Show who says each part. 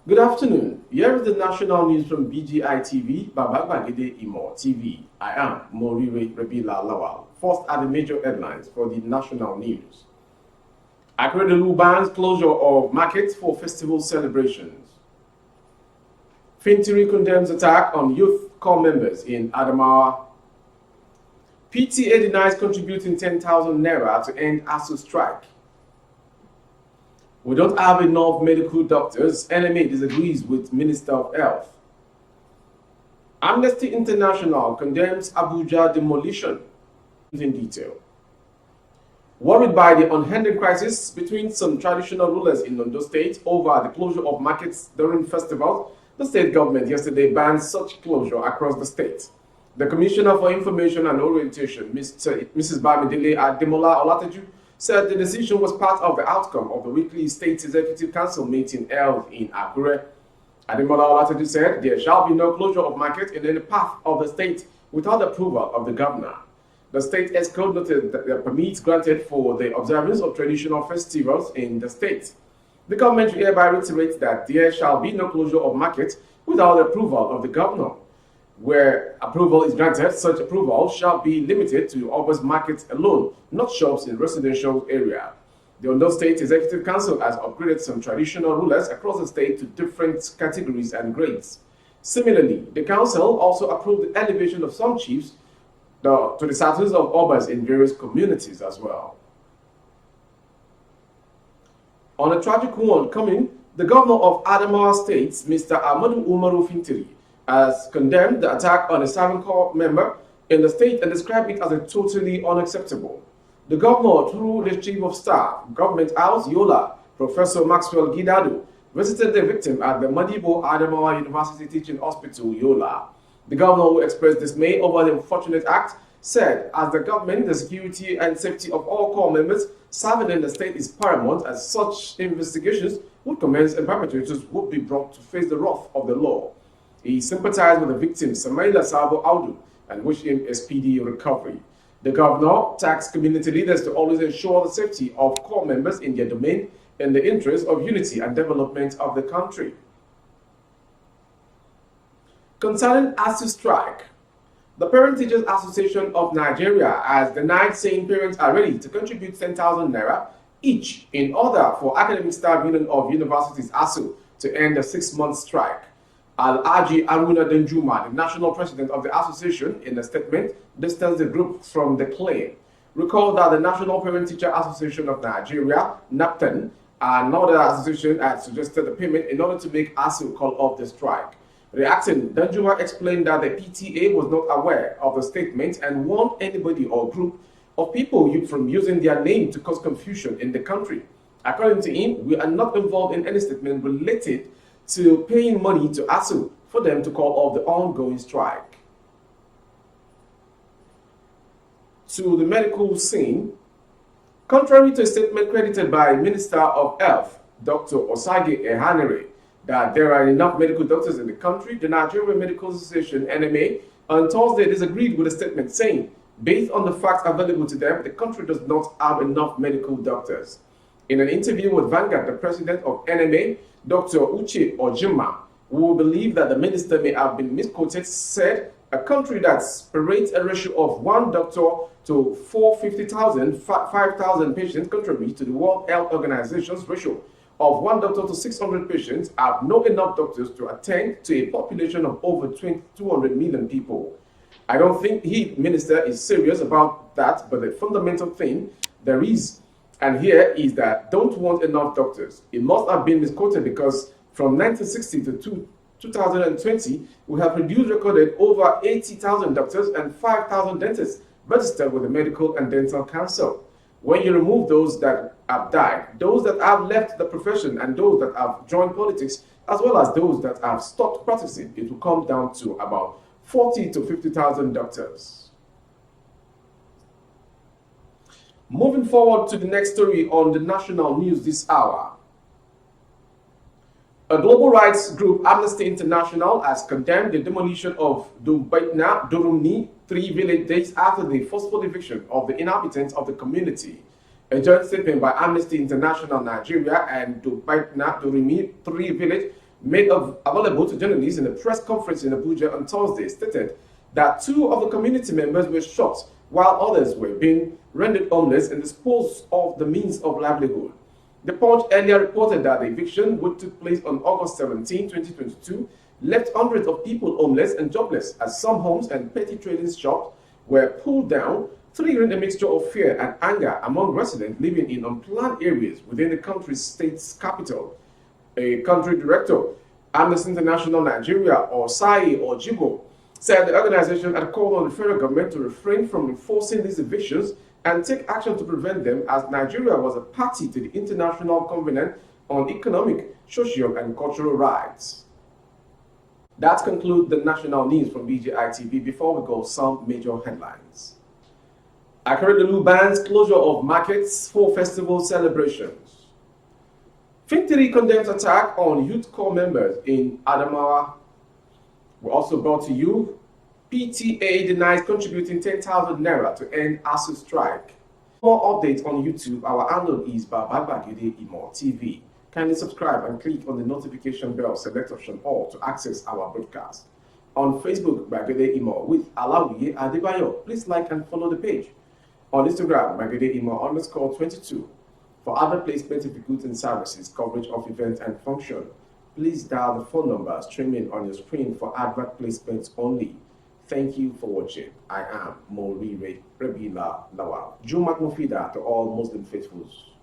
Speaker 1: Good afternoon. Here is the national news from BGI TV, Baba Bagide Imo TV. I am Morire Rebila Lawal. First are the major headlines for the national news. Høõdlums bans closure of markets for festival celebrations. Fintiri condemns attack on youth corps members in Adamawa. PTA denies contributing 10,000 naira to end ASU strike. We don't have enough medical doctors. NMA disagrees with Minister of Health. Amnesty International condemns Abuja demolition. In detail. Worried by the unending crisis between some traditional rulers in Ondo State over the closure of markets during festivals, the state government yesterday banned such closure across the state. The Commissioner for Information and Orientation, Mrs. Bamidele Ademola Olateju, said the decision was part of the outcome of the weekly State Executive Council meeting held in Akure. Ademola Olateju said there shall be no closure of market in any part of the state without approval of the governor. The state ESCO noted that the permits granted for the observance of traditional festivals in the state. The government hereby reiterates that there shall be no closure of market without the approval of the governor. Where approval is granted, such approval shall be limited to August markets alone, not shops in residential area. The Ondo State Executive Council has upgraded some traditional rulers across the state to different categories and grades. Similarly, the council also approved the elevation of some chiefs to the status of obas in various communities as well. On a tragic one coming, the governor of Adamawa State, Mr. Ahmadu Umaru Fintiri, has condemned the attack on a serving corps member in the state and described it as a totally unacceptable. The governor, through the chief of staff, Government House, Yola, Professor Maxwell Gidado, visited the victim at the Madibo Adamawa University Teaching Hospital, Yola. The governor, who expressed dismay over the unfortunate act, said, as the government, the security and safety of all corps members serving in the state is paramount, as such investigations would commence and perpetrators would be brought to face the wrath of the law. He sympathized with the victim, Samaila Sabo Audu, and wished him a speedy recovery. The governor tasked community leaders to always ensure the safety of corps members in their domain in the interest of unity and development of the country. Concerning ASU strike, the Parent Teachers Association of Nigeria has denied, saying parents are ready to contribute 10,000 naira each in order for Academic Staff Union of Universities ASU to end a 6-month strike. Al-Aji Aruna Denjuma, the national president of the association, in a statement, distanced the group from the claim. Recall that the National Parent Teacher Association of Nigeria, NAPTEN, another association, had suggested the payment in order to make ASU call off the strike. Reacting, Denjuma explained that the PTA was not aware of the statement and warned anybody or group of people from using their name to cause confusion in the country. According to him, we are not involved in any statement related to paying money to ASU for them to call off the ongoing strike. To the medical scene, contrary to a statement credited by Minister of Health, Dr. Osage Ehanere, that there are enough medical doctors in the country, the Nigerian Medical Association, NMA, on Thursday disagreed with the statement, saying, based on the facts available to them, the country does not have enough medical doctors. In an interview with Vanguard, the president of NMA, Dr. Uche Ojima, who believed that the minister may have been misquoted, said a country that parades a ratio of 1 doctor to 450,000, 5,000 patients contributes to the World Health Organization's ratio of 1 doctor to 600 patients have not enough doctors to attend to a population of over 200 million people. I don't think minister is serious about that, but the fundamental thing there is, and here is that don't want enough doctors. It must have been misquoted because from 1960 to 2020, we have recorded over 80,000 doctors and 5,000 dentists registered with the Medical and Dental Council. When you remove those that have died, those that have left the profession, and those that have joined politics, as well as those that have stopped practicing, it will come down to about 40 to 50,000 doctors. Moving forward to the next story on the national news this hour. A global rights group, Amnesty International, has condemned the demolition of Dumbaitna Durumni 3 village days after the forceful eviction of the inhabitants of the community. A joint statement by Amnesty International Nigeria and Dumbaitna Durumni 3 village made available to journalists in a press conference in Abuja on Thursday, stated that 2 of the community members were shot while others were being rendered homeless and disposed of the means of livelihood. The Punch earlier reported that the eviction, which took place on August 17, 2022, left hundreds of people homeless and jobless as some homes and petty trading shops were pulled down, triggering a mixture of fear and anger among residents living in unplanned areas within the country's state's capital. A country director, Amnesty International Nigeria, or SAI or JIGO, said the organization had called on the federal government to refrain from enforcing these evictions and take action to prevent them, as Nigeria was a party to the International Covenant on Economic, Social and Cultural Rights. That concludes the national news from BGI TV. Before we go, some major headlines. Akeredolu bans closure of markets for festival celebrations. Victory condemns attack on youth corps members in Adamawa. We're also brought to you, PTA denies contributing 10,000 naira to end ASU strike. For more updates on YouTube, our handle is Babagide Imo TV. Kindly subscribe and click on the notification bell, select option all to access our broadcast. On Facebook, Bagede Imo with Alawiye Adebayo. Please like and follow the page. On Instagram, Bagede Imo _22. For other placements of goods and services, coverage of events and function, please dial the phone number streaming on your screen for advert placements only. Thank you for watching. I am Morire Rebila Lawal. Jumat Mufida to all Muslim faithfuls.